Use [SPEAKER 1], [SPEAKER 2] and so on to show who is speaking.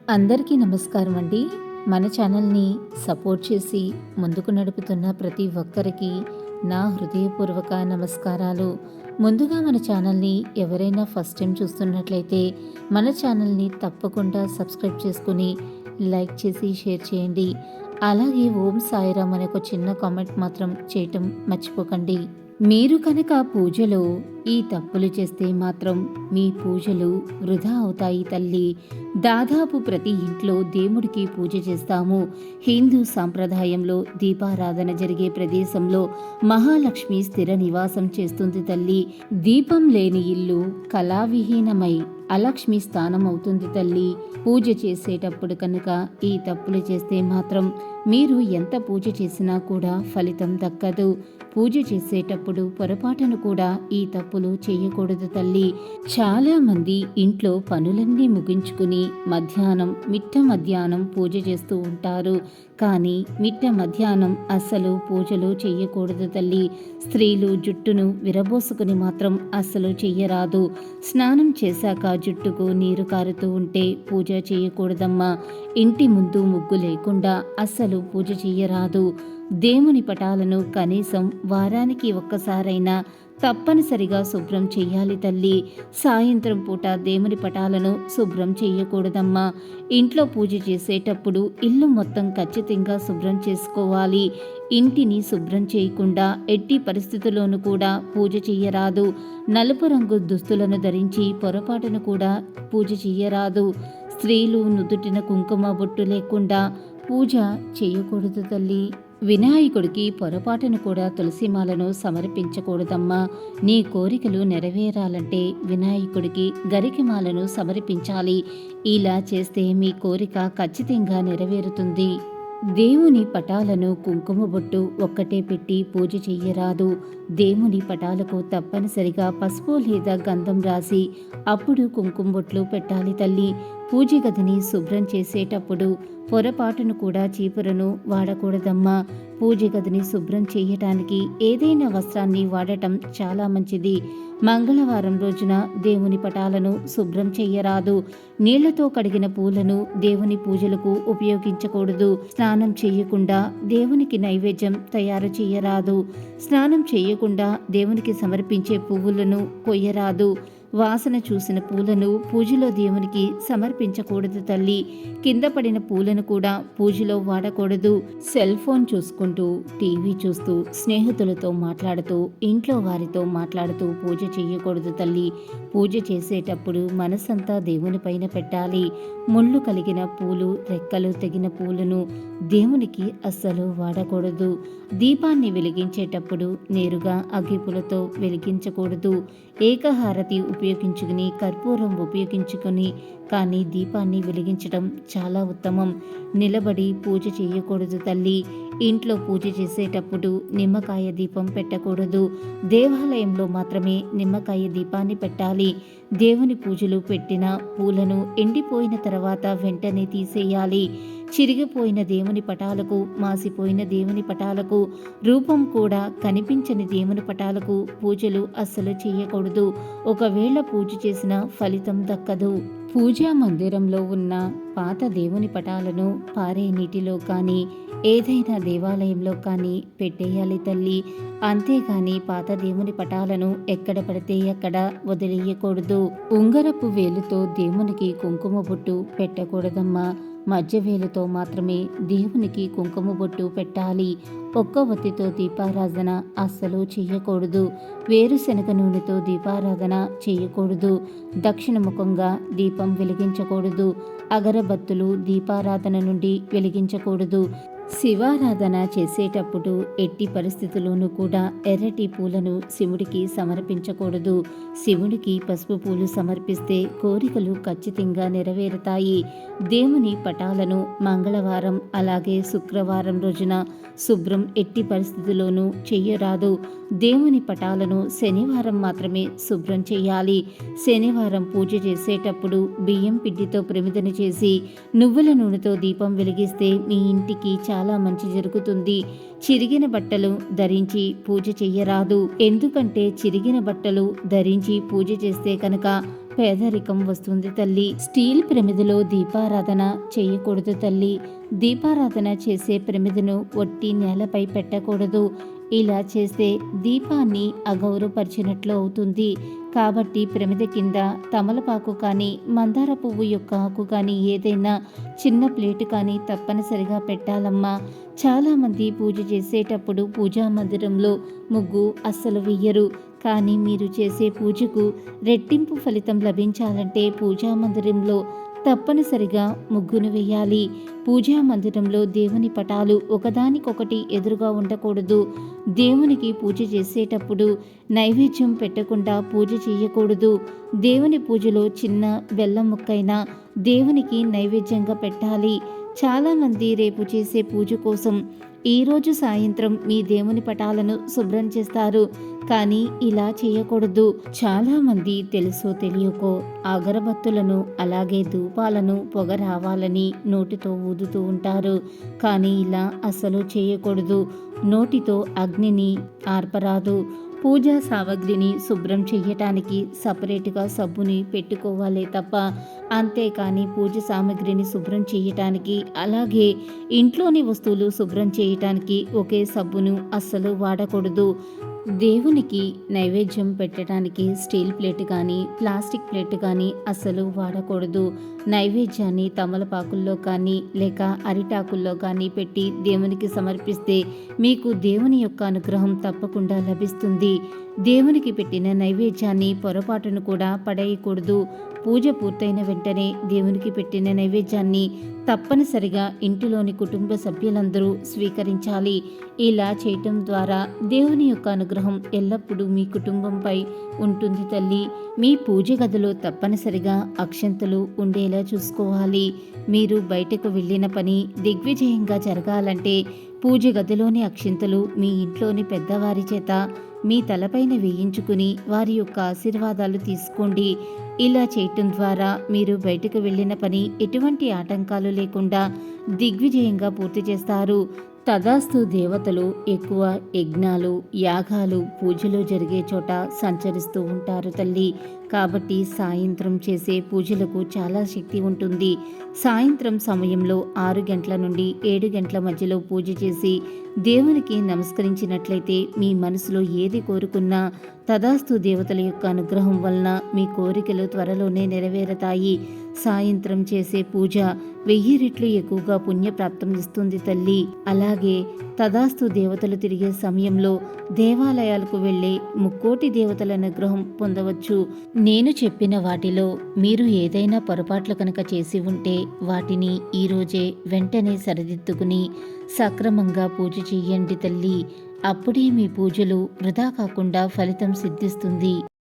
[SPEAKER 1] అందరికీ నమస్కారం అండి. మన ఛానల్ని సపోర్ట్ చేసి ముందుకు నడుపుతున్న ప్రతి ఒక్కరికి నా హృదయపూర్వక నమస్కారాలు. ముందుగా మన ఛానల్ని ఎవరైనా ఫస్ట్ టైం చూస్తున్నట్లయితే మన ఛానల్ని తప్పకుండా సబ్స్క్రైబ్ చేసుకుని లైక్ చేసి షేర్ చేయండి. అలాగే ఓం సాయిరామ్ అనే ఒక చిన్న కామెంట్ మాత్రం చేయటం మర్చిపోకండి. మీరు కనుక పూజలో ఈ తప్పులు చేస్తే మాత్రం మీ పూజలు వృధా అవుతాయి తల్లి. దాదాపు ప్రతి ఇంట్లో దేవుడికి పూజ చేస్తాము. హిందూ సాంప్రదాయంలో దీపారాధన జరిగే ప్రదేశంలో మహాలక్ష్మి స్థిర నివాసం చేస్తుంది తల్లి. దీపం లేని ఇల్లు కళావిహీనమై అలక్ష్మి స్థానం అవుతుంది తల్లి. పూజ చేసేటప్పుడు కనుక ఈ తప్పులు చేస్తే మాత్రం మీరు ఎంత పూజ చేసినా కూడా ఫలితం దక్కదు. పూజ చేసేటప్పుడు పొరపాటును కూడా ఈ తప్పులు చేయకూడదు తల్లి. చాలా మంది ఇంట్లో పనులన్నీ ముగించుకుని మిట్ట మధ్యాహ్నం పూజ చేస్తూ ఉంటారు. కానీ మిట్ట మధ్యాహ్నం అస్సలు పూజలు చెయ్యకూడదు తల్లి. స్త్రీలు జుట్టును విరబోసుకుని మాత్రం అస్సలు చెయ్యరాదు. స్నానం చేశాక జుట్టుకు నీరు కారుతూ ఉంటే పూజ చేయకూడదమ్మా. ఇంటి ముందు ముగ్గు లేకుండా అస్సలు పూజ చెయ్యరాదు. దేవుని పటాలను కనీసం వారానికి ఒక్కసారైనా తప్పనిసరిగా శుభ్రం చెయ్యాలి తల్లి. సాయంత్రం పూట దేవుని పటాలను శుభ్రం చెయ్యకూడదమ్మా. ఇంట్లో పూజ చేసేటప్పుడు ఇల్లు మొత్తం ఖచ్చితంగా శుభ్రం చేసుకోవాలి. ఇంటిని శుభ్రం చేయకుండా ఎట్టి పరిస్థితుల్లోనూ కూడా పూజ చెయ్యరాదు. నలుపు రంగు దుస్తులను ధరించి పొరపాటును కూడా పూజ చెయ్యరాదు. స్త్రీలు నుదుటిన కుంకుమ బొట్టు లేకుండా పూజ చేయకూడదు తల్లి. వినాయకుడికి పొరపాటును కూడా తులసిమాలను సమర్పించకూడదమ్మా. నీ కోరికలు నెరవేరాలంటే వినాయకుడికి గరికమాలను సమర్పించాలి. ఇలా చేస్తే మీ కోరిక ఖచ్చితంగా నెరవేరుతుంది. దేవుని పటాలను కుంకుమ బొట్టు ఒక్కటే పెట్టి పూజ చెయ్యరాదు. దేవుని పటాలకు తప్పనిసరిగా పసుపు లేదా గంధం రాసి అప్పుడు కుంకుమ బొట్లు పెట్టాలి తల్లి. పూజ గదిని శుభ్రం చేసేటప్పుడు పొరపాటును కూడా చీపురను వాడకూడదమ్మా. పూజ గదిని శుభ్రం చేయటానికి ఏదైనా వస్త్రాన్ని వాడటం చాలా మంచిది. మంగళవారం రోజున దేవుని పటాలను శుభ్రం చెయ్యరాదు. నీళ్లతో కడిగిన పూలను దేవుని పూజలకు ఉపయోగించకూడదు. స్నానం చేయకుండా దేవునికి నైవేద్యం తయారు చేయరాదు. స్నానం చేయకుండా దేవునికి సమర్పించే పువ్వులను కొయ్యరాదు. వాసన చూసిన పూలను పూజలో దేవునికి సమర్పించకూడదు తల్లి. కింద పడిన పూలను కూడా పూజలో వాడకూడదు. సెల్ ఫోన్ చూసుకుంటూ, టీవీ చూస్తూ, స్నేహితులతో మాట్లాడుతూ, ఇంట్లో వారితో మాట్లాడుతూ పూజ చేయకూడదు తల్లి. పూజ చేసేటప్పుడు మనసంతా దేవుని పైన పెట్టాలి. ముళ్ళు కలిగిన పూలు, రెక్కలు తెగిన పూలను దేవునికి అస్సలు వాడకూడదు. దీపాన్ని వెలిగించేటప్పుడు నేరుగా అగ్గిపులతో వెలిగించకూడదు. ఏకహారతి ఉపయోగించుకుని కర్పూరం ఉపయోగించుకొని కానీ దీపాన్ని వెలిగించడం చాలా ఉత్తమం. నిలబడి పూజ చేయకూడదు తల్లి. ఇంట్లో పూజ చేసేటప్పుడు నిమ్మకాయ దీపం పెట్టకూడదు. దేవాలయంలో మాత్రమే నిమ్మకాయ దీపాన్ని పెట్టాలి. దేవుని పూజలు పెట్టిన పూలను ఎండిపోయిన తర్వాత వెంటనే తీసేయాలి. చిరిగిపోయిన దేవుని పటాలకు, మాసిపోయిన దేవుని పటాలకు, రూపం కూడా కనిపించని దేవుని పటాలకు పూజలు అస్సలు చేయకూడదు. ఒకవేళ పూజ చేసిన ఫలితం దక్కదు. పూజా మందిరంలో ఉన్న పాత దేవుని పటాలను పారే నీటిలో కానీ ఏదైనా దేవాలయంలో కానీ పెట్టేయాలి తల్లి. అంతేగాని పాత దేవుని పటాలను ఎక్కడ పడితే అక్కడ వదిలేయకూడదు. ఉంగరపు వేలుతో దేవునికి కుంకుమ బొట్టు పెట్టకూడదమ్మా. మధ్య వేలుతో మాత్రమే దేవునికి కుంకుమ బొట్టు పెట్టాలి. ఒక్క ఒత్తితో దీపారాధన అస్సలు చేయకూడదు. వేరుశనగ నూనెతో దీపారాధన చేయకూడదు. దక్షిణముఖంగా దీపం వెలిగించకూడదు. అగరబత్తులు దీపారాధన నుండి వెలిగించకూడదు. శివారాధన చేసేటప్పుడు ఎట్టి పరిస్థితుల్లోనూ కూడా ఎర్రటి పూలను శివుడికి సమర్పించకూడదు. శివుడికి పసుపు పూలు సమర్పిస్తే కోరికలు ఖచ్చితంగా నెరవేరుతాయి. దేవుని పటాలను మంగళవారం అలాగే శుక్రవారం రోజున శుభ్రం ఎట్టి పరిస్థితుల్లోనూ చెయ్యరాదు. దేవుని పటాలను శనివారం మాత్రమే శుభ్రం చేయాలి. శనివారం పూజ చేసేటప్పుడు బియ్యం పిండితో ప్రమిదన చేసి నువ్వుల నూనెతో దీపం వెలిగిస్తే మీ ఇంటికి చాలా మంచి జరుగుతుంది. చిరిగిన బట్టలు ధరించి పూజ చెయ్యరాదు. ఎందుకంటే చిరిగిన బట్టలు ధరించి పూజ చేస్తే కనుక పేదరికం వస్తుంది తల్లి. స్టీల్ ప్రమిదలో దీపారాధన చేయకూడదు తల్లి. దీపారాధన చేసే ప్రమిదను ఒట్టి నేలపై పెట్టకూడదు. ఇలా చేస్తే దీపాన్ని అగౌరవపరిచినట్లు అవుతుంది. కాబట్టి ప్రమిద కింద తమలపాకు కానీ, మందార పువ్వు యొక్క ఆకు కానీ, ఏదైనా చిన్న ప్లేటు కానీ తప్పనిసరిగా పెట్టాలమ్మా. చాలామంది పూజ చేసేటప్పుడు పూజా మందిరంలో ముగ్గు అస్సలు వెయ్యరు. కానీ మీరు చేసే పూజకు రెట్టింపు ఫలితం లభించాలంటే పూజా మందిరంలో తప్పనిసరిగా ముగ్గును వేయాలి. పూజా మందిరంలో దేవుని పటాలు ఒకదానికొకటి ఎదురుగా ఉండకూడదు. దేవునికి పూజ చేసేటప్పుడు నైవేద్యం పెట్టకుండా పూజ చేయకూడదు. దేవుని పూజలో చిన్న బెల్లం ముక్కైనా దేవునికి నైవేద్యంగా పెట్టాలి. చాలామంది రేపు చేసే పూజ కోసం ఈరోజు సాయంత్రం మీ దేవుని పటాలను శుభ్రం చేస్తారు. కానీ ఇలా చేయకూడదు. చాలామంది తెలుసో తెలియకో అగరబత్తులను అలాగే ధూపాలను పొగ రావాలని నోటితో ఊదుతూ ఉంటారు. కానీ ఇలా అస్సలు చేయకూడదు. నోటితో అగ్నిని ఆర్పరాదు. పూజా సామగ్రిని శుభ్రం చేయటానికి సపరేట్గా సబ్బుని పెట్టుకోవాలే తప్ప, అంతేకాని పూజ సామగ్రిని శుభ్రం చేయటానికి అలాగే ఇంట్లోని వస్తువులు శుభ్రం చేయటానికి ఒకే సబ్బును అస్సలు వాడకూడదు. దేవునికి నైవేద్యం పెట్టడానికి స్టీల్ ప్లేట్ కానీ, ప్లాస్టిక్ ప్లేట్ కానీ అస్సలు వాడకూడదు. నైవేద్యాన్ని తమలపాకుల్లో కానీ లేక అరిటాకుల్లో కానీ పెట్టి దేవునికి సమర్పిస్తే మీకు దేవుని యొక్క అనుగ్రహం తప్పకుండా లభిస్తుంది. దేవునికి పెట్టిన నైవేద్యాన్ని పొరపాటును కూడా పడేయకూడదు. పూజ పూర్తయిన వెంటనే దేవునికి పెట్టిన నైవేద్యాన్ని తప్పనిసరిగా ఇంటిలోని కుటుంబ సభ్యులందరూ స్వీకరించాలి. ఇలా చేయటం ద్వారా దేవుని యొక్క అనుగ్రహం ఎల్లప్పుడూ మీ కుటుంబంపై ఉంటుంది తల్లి. మీ పూజ గదిలో తప్పనిసరిగా అక్షంతలు ఉండేలా చూసుకోవాలి. మీరు బయటకు వెళ్ళిన పని దిగ్విజయంగా జరగాలంటే పూజ గదిలోని అక్షింతలు మీ ఇంట్లోని పెద్దవారి చేత మీ తలపైన వేయించుకుని వారి యొక్క ఆశీర్వాదాలు తీసుకోండి. ఇలా చేయటం ద్వారా మీరు బయటకు వెళ్ళిన పని ఎటువంటి ఆటంకాలు లేకుండా దిగ్విజయంగా పూర్తి చేస్తారు. తదాస్తు దేవతలు ఎక్కువ యజ్ఞాలు, యాగాలు, పూజలు జరిగే చోట సంచరిస్తూ ఉంటారు తల్లి. కాబట్టి సాయంత్రం చేసే పూజలకు చాలా శక్తి ఉంటుంది. సాయంత్రం సమయంలో 6 గంటల నుండి 7 గంటల మధ్యలో పూజ చేసి దేవునికి నమస్కరించినట్లయితే మీ మనసులో ఏది కోరుకున్నా తదాస్తు దేవతల యొక్క అనుగ్రహం వలన మీ కోరికలు త్వరలోనే నెరవేరతాయి. సాయంత్రం చేసే పూజ 1000 రెట్లు ఎక్కువగా పుణ్యప్రాప్తం ఇస్తుంది తల్లి. అలాగే తదాస్తు దేవతలు తిరిగే సమయంలో దేవాలయాలకు వెళ్ళే 3,000,000 దేవతల అనుగ్రహం పొందవచ్చు. నేను చెప్పిన వాటిలో మీరు ఏదైనా పొరపాట్లు కనుక చేసి ఉంటే వాటిని ఈరోజే వెంటనే సరిదిద్దుకుని సక్రమంగా పూజ చెయ్యండి తల్లి. అప్పుడే మీ పూజలు వృధా కాకుండా ఫలితం సిద్ధిస్తుంది.